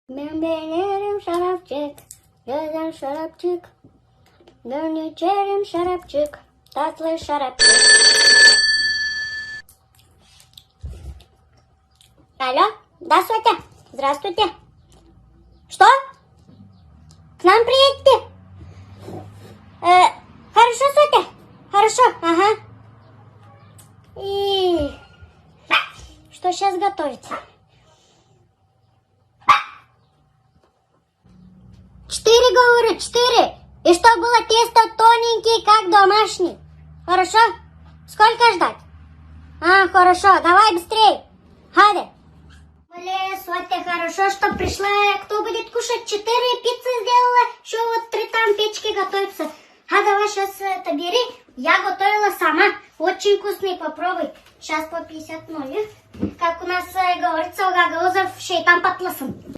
Бомбинерим шарапчик, gözüm şarapçık, içerim şarapçık, tatlı şarapçık. Алло, да, Сотя, здравствуйте. Что? К нам приедете? Хорошо, Сотя, хорошо, ага. И что сейчас готовить? 4, говорю, 4. И что было тесто тоненький, как домашний. Хорошо? Сколько ждать? Хорошо, давай быстрее. Хаде. Блин, Сотя, хорошо, что пришла. Кто будет кушать? 4 пиццы сделала. Еще вот 3 там печки готовятся. Давай сейчас это бери. Я готовила сама. Очень вкусный, попробуй. Сейчас по 50 новых. Как у нас говорится, у гагаузов шейтан патласан.